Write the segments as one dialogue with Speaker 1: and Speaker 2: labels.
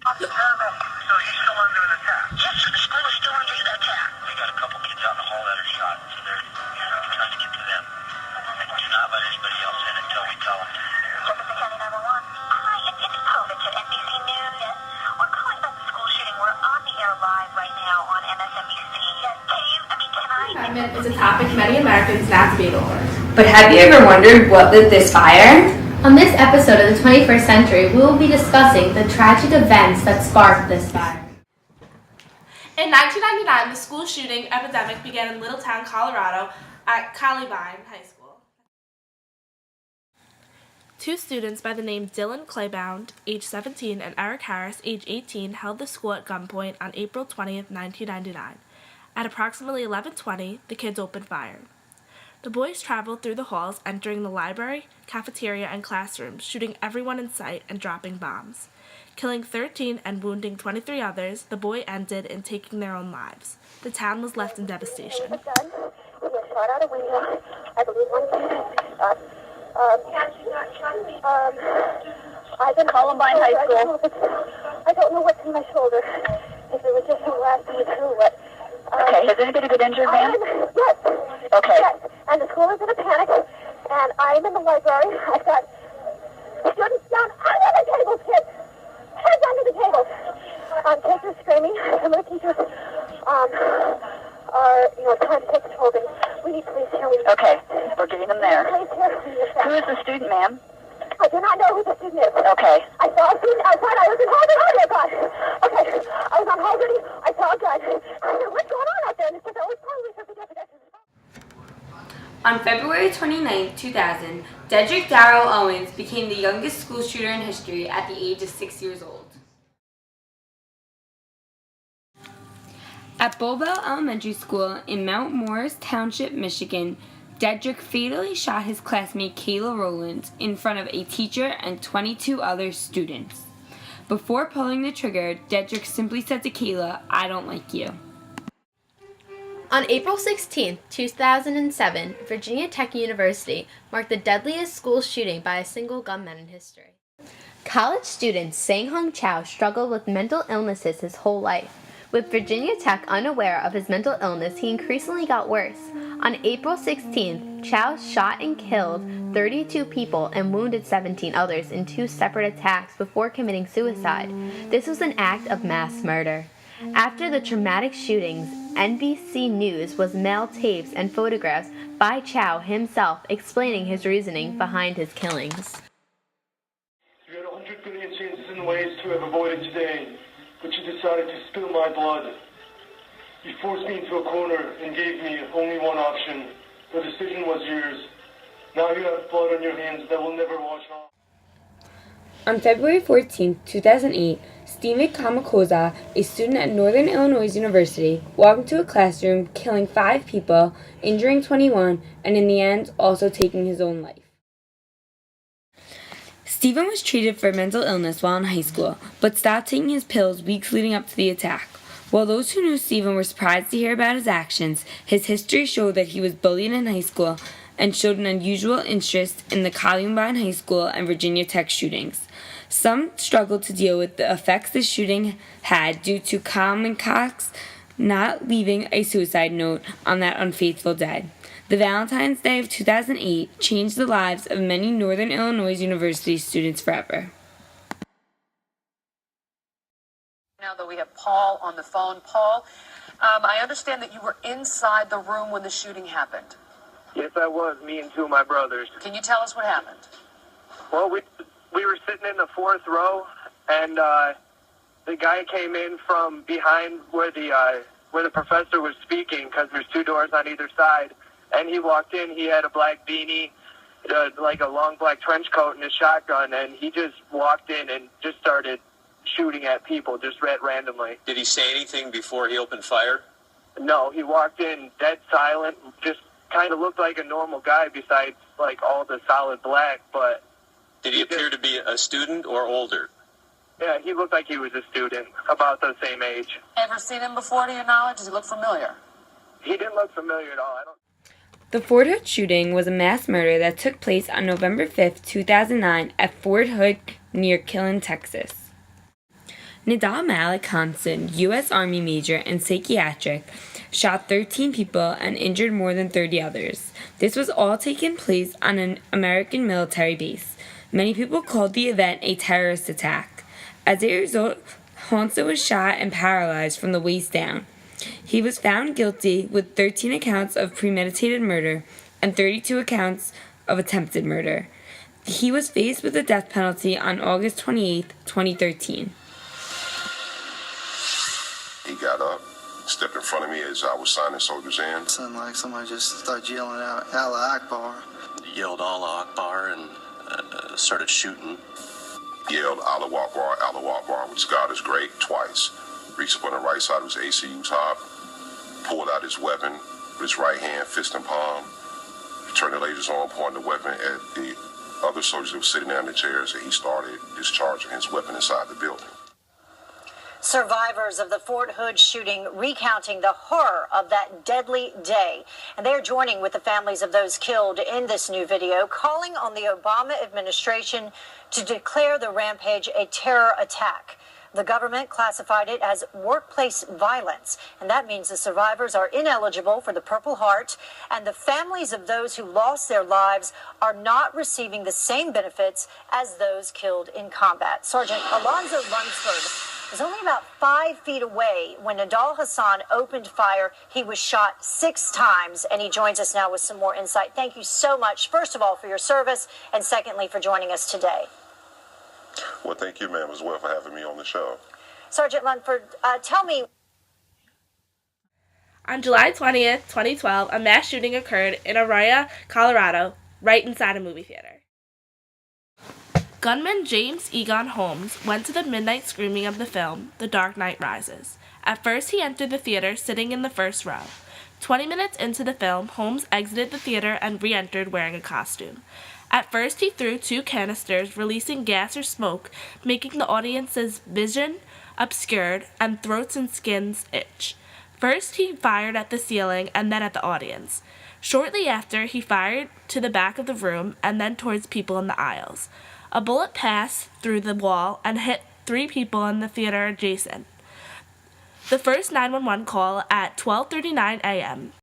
Speaker 1: The paramedic. So he's still under attack? Yes, the school is still under attack. We got a couple kids out in the hall that are shot, so they're trying to get to them. And do not let anybody else in until we tell them to. Jefferson County 911. Hi, it's Povich at NBC News. Yes. We're calling about the school shooting. We're on the air live right now on MSNBC. Yes. Can I?
Speaker 2: Amendment is a topic many Americans now debate over.
Speaker 3: But have you ever wondered what lit this fire?
Speaker 4: On this episode of the 21st Century, we will be discussing the tragic events that sparked this fire.
Speaker 2: In 1999, the school shooting epidemic began in Littletown, Colorado at Columbine High School. Two students by the name Dylan Claybound, age 17, and Eric Harris, age 18, held the school at gunpoint on April 20th, 1999. At approximately 11:20, the kids opened fire. The boys traveled through the halls, entering the library, cafeteria, and classrooms, shooting everyone in sight and dropping bombs. Killing 13 and wounding 23 others, the boy ended in taking their own lives. The town was left in devastation.
Speaker 1: We were shot out a window. I believe one I've been Columbine High School. I don't know what's in my shoulder. If it was just some last thing through it. Okay, has anybody been injured, ma'am? Yes. Okay. Yes. And the school is in a panic, and I'm in the library. I've got students down under the tables, kids. Heads under the tables. Kids are screaming. Some of the teachers are, trying to take control. We need police here. Okay, we're getting them there. Who is the student, ma'am? I do not know who the student is. Okay. I saw a student outside. I was in hall duty. Oh, dear God. Okay. I was on hall duty. I saw a gun. I said, what's going on out there? And it's just always probably something different.
Speaker 3: On February 29, 2000, Dedrick Darrell Owens became the youngest school shooter in history at the age of 6 years old. At Bowbell Elementary School in Mount Morris Township, Michigan, Dedrick fatally shot his classmate Kayla Rowland in front of a teacher and 22 other students. Before pulling the trigger, Dedrick simply said to Kayla, "I don't like you."
Speaker 4: On April 16, 2007, Virginia Tech University marked the deadliest school shooting by a single gunman in history. College student Sang-Hung Chau struggled with mental illnesses his whole life. With Virginia Tech unaware of his mental illness, he increasingly got worse. On April 16th, Chau shot and killed 32 people and wounded 17 others in two separate attacks before committing suicide. This was an act of mass murder. After the traumatic shootings, NBC News was mailed tapes and photographs by Chau himself explaining his reasoning behind his killings.
Speaker 5: You had 100 billion chances and ways to have avoided today, but you decided to spill my blood. You forced me into a corner and gave me only one option. The decision was yours. Now you have blood on your hands that will never wash off.
Speaker 3: On February 14, 2008, Stephen Kamakoza, a student at Northern Illinois University, walked into a classroom, killing 5 people, injuring 21, and in the end, also taking his own life. Stephen was treated for mental illness while in high school, but stopped taking his pills weeks leading up to the attack. While those who knew Stephen were surprised to hear about his actions, his history showed that he was bullied in high school and showed an unusual interest in the Columbine High School and Virginia Tech shootings. Some struggled to deal with the effects the shooting had due to Cox not leaving a suicide note on that unfaithful day. The Valentine's Day of 2008 changed the lives of many Northern Illinois University students forever.
Speaker 6: Now that we have Paul on the phone. Paul, I understand that you were inside the room when the shooting happened.
Speaker 5: Yes, I was. Me and 2 of my brothers.
Speaker 6: Can you tell us what happened?
Speaker 5: Well, we were sitting in the 4th row, and the guy came in from behind where the professor was speaking, because there's 2 doors on either side. And he walked in. He had a black beanie, like a long black trench coat, and a shotgun. And he just walked in and just started shooting at people, just randomly.
Speaker 7: Did he say anything before he opened fire?
Speaker 5: No, he walked in dead silent, just kind of looked like a normal guy besides like all the solid black, but...
Speaker 7: Did he appear to be a student or older?
Speaker 5: Yeah, he looked like he was a student, about the same age.
Speaker 6: Ever seen him before, to your knowledge? Does he look familiar?
Speaker 5: He didn't look familiar at all.
Speaker 3: The Fort Hood shooting was a mass murder that took place on November 5, 2009 at Fort Hood near Killen, Texas. Nidal Malik Hansen, U.S. Army major and psychiatric, shot 13 people and injured more than 30 others. This was all taking place on an American military base. Many people called the event a terrorist attack. As a result, Hansen was shot and paralyzed from the waist down. He was found guilty with 13 accounts of premeditated murder and 32 accounts of attempted murder. He was faced with the death penalty on August 28, 2013.
Speaker 8: He got up, stepped in front of me as I was signing soldiers in.
Speaker 9: Something like somebody just started yelling out, Allah Akbar.
Speaker 7: He yelled Allah Akbar and started shooting.
Speaker 8: Yelled Allah Akbar, which God is great, twice. Reached up on the right side of his ACU top, pulled out his weapon with his right hand, fist and palm, turned the lasers on, pointed the weapon at the other soldiers that were sitting down in the chairs, and he started discharging his weapon inside the building.
Speaker 10: Survivors of the Fort Hood shooting recounting the horror of that deadly day. And they're joining with the families of those killed in this new video, calling on the Obama administration to declare the rampage a terror attack. The government classified it as workplace violence, and that means the survivors are ineligible for the Purple Heart, and the families of those who lost their lives are not receiving the same benefits as those killed in combat. Sergeant Alonzo Lunsford was only about 5 feet away when Nidal Hassan opened fire. He was shot 6 times, and he joins us now with some more insight. Thank you so much, first of all, for your service, and secondly, for joining us today.
Speaker 8: Well, thank you, ma'am, as well, for having me on the show.
Speaker 10: Sergeant Lunsford, tell me.
Speaker 2: On July 20th, 2012, a mass shooting occurred in Aurora, Colorado, right inside a movie theater. Gunman James Egon Holmes went to the midnight screening of the film, The Dark Knight Rises. At first, he entered the theater sitting in the first row. 20 minutes into the film, Holmes exited the theater and re-entered wearing a costume. At first, he threw 2 canisters, releasing gas or smoke, making the audience's vision obscured and throats and skins itch. First, he fired at the ceiling and then at the audience. Shortly after, he fired to the back of the room and then towards people in the aisles. A bullet passed through the wall and hit 3 people in the theater adjacent. The first 911 call at 12:39 a.m.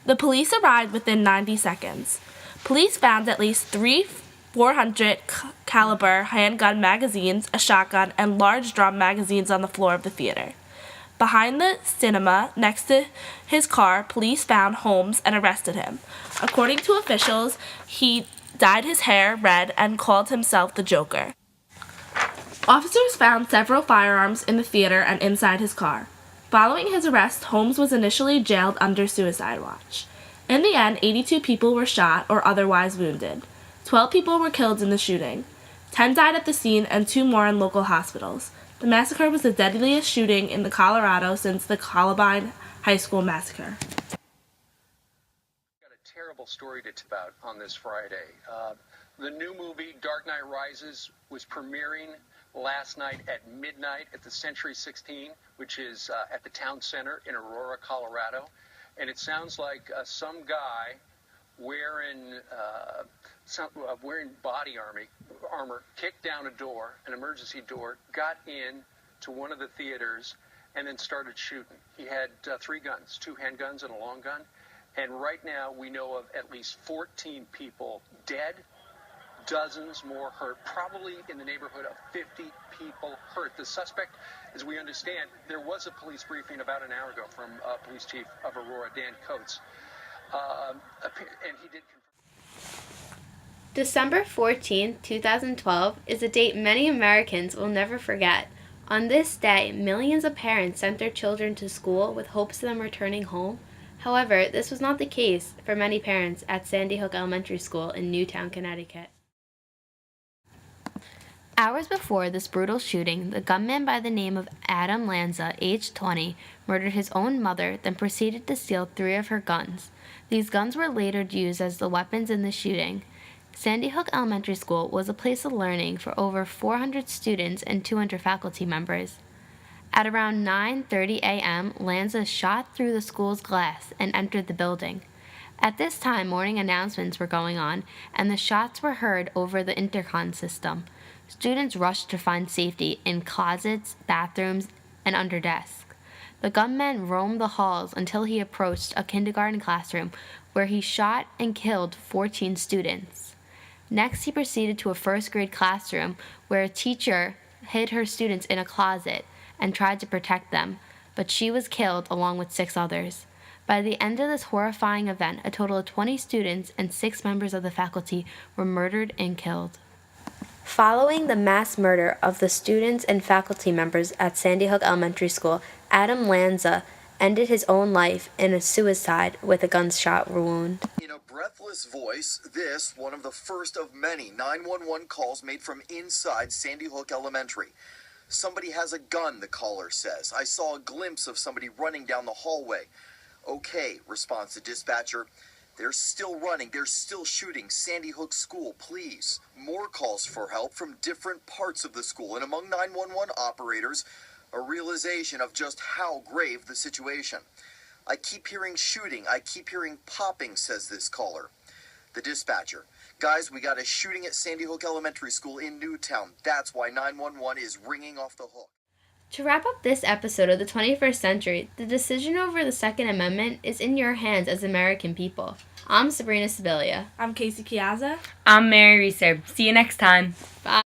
Speaker 2: The police arrived within 90 seconds. Police found at least 3 .400 caliber handgun magazines, a shotgun, and large drum magazines on the floor of the theater. Behind the cinema, next to his car, police found Holmes and arrested him. According to officials, he dyed his hair red and called himself the Joker. Officers found several firearms in the theater and inside his car. Following his arrest, Holmes was initially jailed under suicide watch. In the end, 82 people were shot or otherwise wounded. 12 people were killed in the shooting. 10 died at the scene and 2 more in local hospitals. The massacre was the deadliest shooting in Colorado since the Columbine High School massacre.
Speaker 11: Got a terrible story to tell about on this Friday. The new movie, Dark Knight Rises, was premiering last night at midnight at the Century 16, which is at the town center in Aurora, Colorado. And it sounds like some guy wearing body armor kicked down a door, an emergency door, got in to one of the theaters, and then started shooting. He had 3 guns, 2 handguns and a long gun. And right now we know of at least 14 people dead, dozens more hurt, probably in the neighborhood of 50 people hurt. The suspect, as we understand, there was a police briefing about an hour ago from Police Chief of Aurora, Dan Coates, and he did confirm.
Speaker 4: December 14, 2012 is a date many Americans will never forget. On this day, millions of parents sent their children to school with hopes of them returning home. However, this was not the case for many parents at Sandy Hook Elementary School in Newtown, Connecticut. Hours before this brutal shooting, the gunman by the name of Adam Lanza, aged 20, murdered his own mother, then proceeded to steal 3 of her guns. These guns were later used as the weapons in the shooting. Sandy Hook Elementary School was a place of learning for over 400 students and 200 faculty members. At around 9:30 a.m., Lanza shot through the school's glass and entered the building. At this time, morning announcements were going on, and the shots were heard over the intercom system. Students rushed to find safety in closets, bathrooms, and under desks. The gunman roamed the halls until he approached a kindergarten classroom where he shot and killed 14 students. Next, he proceeded to a first-grade classroom where a teacher hid her students in a closet and tried to protect them, but she was killed along with 6 others. By the end of this horrifying event, a total of 20 students and 6 members of the faculty were murdered and killed. Following the mass murder of the students and faculty members at Sandy Hook Elementary School, Adam Lanza ended his own life in a suicide with a gunshot wound.
Speaker 12: In a breathless voice, this, one of the first of many 911 calls made from inside Sandy Hook Elementary. Somebody has a gun, the caller says. I saw a glimpse of somebody running down the hallway. Okay, responds the dispatcher. They're still running. They're still shooting. Sandy Hook School, please. More calls for help from different parts of the school. And among 911 operators, a realization of just how grave the situation. I keep hearing shooting. I keep hearing popping, says this caller. The dispatcher. Guys, we got a shooting at Sandy Hook Elementary School in Newtown. That's why 911 is ringing off the hook.
Speaker 4: To wrap up this episode of the 21st Century, the decision over the Second Amendment is in your hands as American people. I'm Sabrina Sibilia.
Speaker 2: I'm Casey Chiazza.
Speaker 3: I'm Mary Reeser. See you next time.
Speaker 4: Bye.